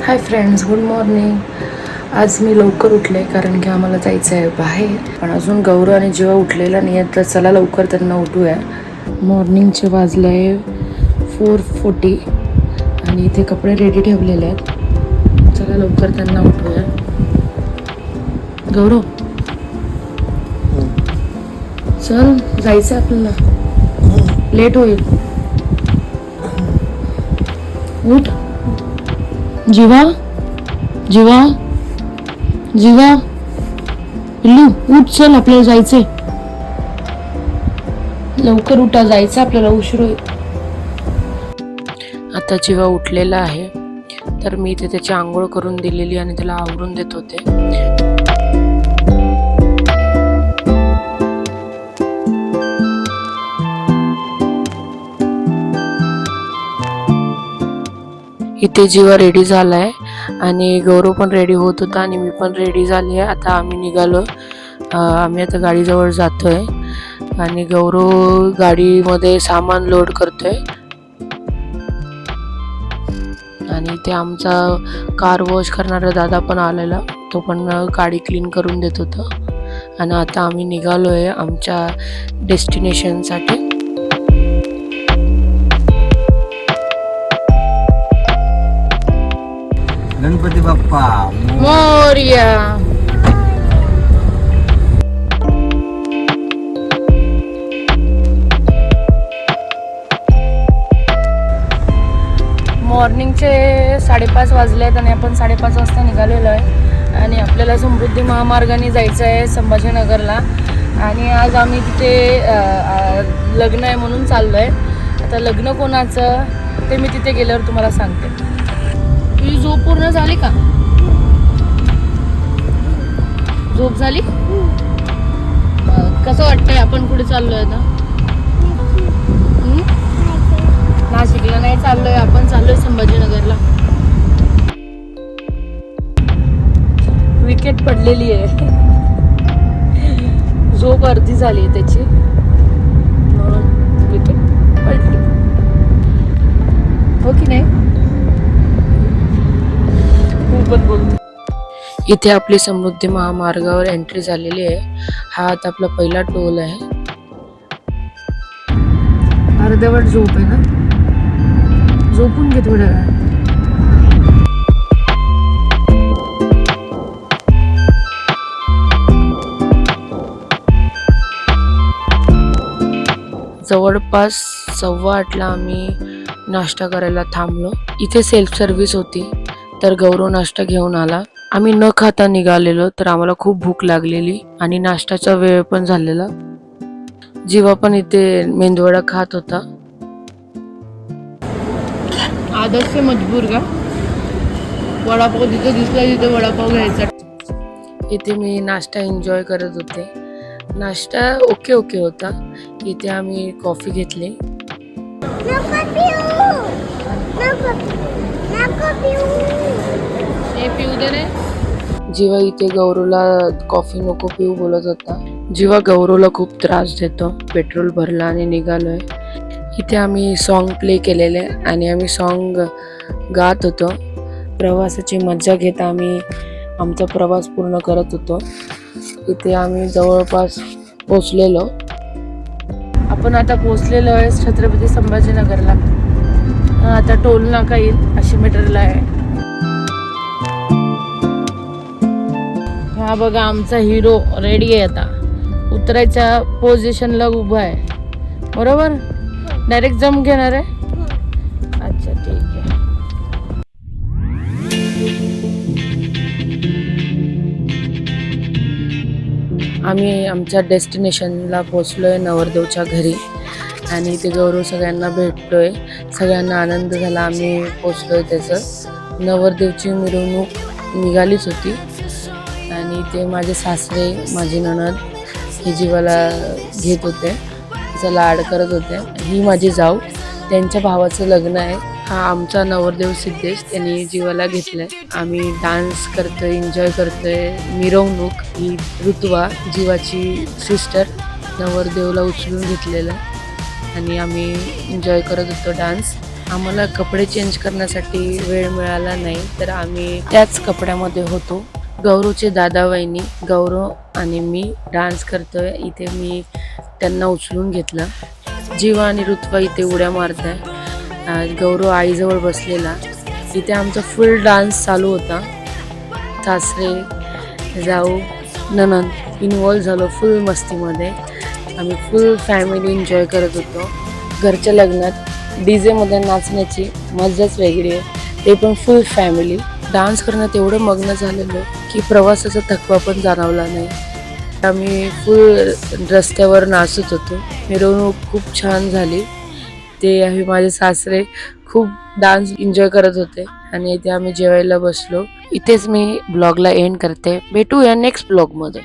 Hi friends, good morning. आज मी लवकर उठले कारण की आम्हाला जायचं आहे बाहेर. पण अजून गौरव आणि जेव्हा उठलेला नाही आहे तर चला लवकर त्यांना उठूया. मॉर्निंगचे वाजले 4:40 आणि इथे कपडे रेडी ठेवलेले आहेत. चला लवकर त्यांना उठूया. गौरव चल, जायचं आहे आपल्याला, लेट होईल. उठ जीवा, जीवा, जीवा, पिल्लू उठ, चल आपल्याला जायचंय. लवकर उठा, जायचं आपल्याला, उशीर होईल. आता जीवा उठलेला आहे तर मी इथे त्याची आंघोळ करून दिलेली आणि त्याला आवरून देत होते. इथे जीवा रेडी झालाय आणि गौरव पण रेडी होत होता आणि मी पण रेडी झाली आहे. आता आम्ही निघालो. आम्ही आता गाडीजवळ जातोय आणि गौरव गाडीमध्ये सामान लोड करतोय आणि इथे आमचा कार वॉश करणारा दादा पण आलेला, तो पण गाडी क्लीन करून देत होता. आणि आता आम्ही निघालोय आमच्या डेस्टिनेशनसाठी. गणपती बाप्पा मोरया. मॉर्निंगचे 5:30 वाजले आहेत आणि आपण 5:30 वाजता निघालेलो आहे आणि आपल्याला समृद्धी महामार्गाने जायचं आहे संभाजीनगरला. आणि आज आम्ही तिथे लग्न आहे म्हणून चाललो आहे. आता लग्न कोणाचं ते मी तिथे गेल्यावर तुम्हाला सांगते. तुझी झोप पूर्ण झाली का? झोप झाली? कसं वाटतंय आपण कुठे चाललोय आता? नाशिकला नाही चाललोय, आपण चाललोय संभाजीनगरला. विकेट पडलेली आहे, झोप अर्धी झाली आहे त्याची म्हणून विकेट पडली, हो की नाही? इथे आपली समृद्धी महामार्गावर एंट्री झालेली आहे. हा आता आपला पहिला टोल आहे. अर्धवट झोप आहे ना, झोपून घे थोड्या वेळ. जवळपास 8:15 आम्ही नाश्ता करायला थांबलो. इथे सेल्फ सर्व्हिस होती तर गौरव नाश्ता घेऊन आला. आम्ही न खाता निघालेलो तर आम्हाला खूप भूक लागलेली आणि नाश्त्याचा वेळ पण झालेला. जीवा पण इथे मेंदूवडा खात होता. आदर्श मजबूर का वडापाव जिथे दिसला तिथे वडापाव घ्यायचा. इथे मी नाश्ता एन्जॉय करत होते. नाश्ता ओके होता. इथे आम्ही कॉफी घेतली. जीवा इथे गौरवला कॉफी नको पिऊ बोलत होता. जीवा गौरवला खूप त्रास देतो. पेट्रोल भरला आणि निघालोय. इथे आम्ही सॉन्ग प्ले केलेले आणि आम्ही सॉन्ग गात होतो. प्रवासाची मजा घेत आम्ही आमचा प्रवास पूर्ण करत होतो. इथे आम्ही जवळपास पोचलेलो. आपण आता पोचलेलो आहे छत्रपती संभाजीनगरला. आता टोल नाका येईल 80 मीटरला आहे. हा बघा आमचा हिरो रेडी आहे. आता उतरायच्या पोझिशनला उभा आहे, बरोबर? डायरेक्ट जम घेणार आहे. अच्छा ठीक आहे. आम्ही आमच्या डेस्टिनेशनला पोचलोय, नवरदेवच्या घरी. आणि इथे गौरव सगळ्यांना भेटतोय. सगळ्यांना आनंद झाला आम्ही पोचलोय त्याचं. नवरदेवची मिरवणूक निघालीच होती आणि ते माझे सासरे, माझी नणद हे जीवाला घेत होते, तिचा लाड करत होते. ही माझी जाऊ, त्यांच्या भावाचं लग्न आहे. हा आमचा नवरदेव सिद्धेश, त्यांनी जीवाला घेतलंय. आम्ही डान्स करतोय, एन्जॉय करतोय. मिरवणूक ही ऋतुवा, जीवाची सिस्टर, नवरदेवला उचलून घेतलेलं आणि आम्ही एन्जॉय करत होतो डान्स. आम्हाला कपडे चेंज करण्यासाठी वेळ मिळाला नाही, तर आम्ही त्याच कपड्यामध्ये होतो. गौरवचे दादा वहिनी, गौरव आणि मी डान्स करतोय. इथे मी त्यांना उचलून घेतलं. जीवा आणि ऋत्वा इथे उड्या मारत आहे. गौरव आईजवळ बसलेला. इथे आमचा फुल डान्स चालू होता. सासरे, जाऊ, ननंद इन्वॉल्व झालो फुल मस्तीमध्ये. आम्ही फुल फॅमिली एन्जॉय करत होतो. घरच्या लग्नात DJ मध्ये नाचण्याची मजाच वेगळी आहे, ते पण फुल फॅमिली. डान्स करण्यात एवढं मग्न झालेलो की प्रवासाचा थकवा पण जाणवला नाही. आम्ही फुल रस्त्यावर नाचत होतो. मिरवणूक खूप छान झाली. ते आम्ही माझे सासरे खूप डान्स एन्जॉय करत होते आणि इथे आम्ही जेवायला बसलो. इथेच मी ब्लॉगला एंड करते. भेटूया नेक्स्ट ब्लॉगमध्ये.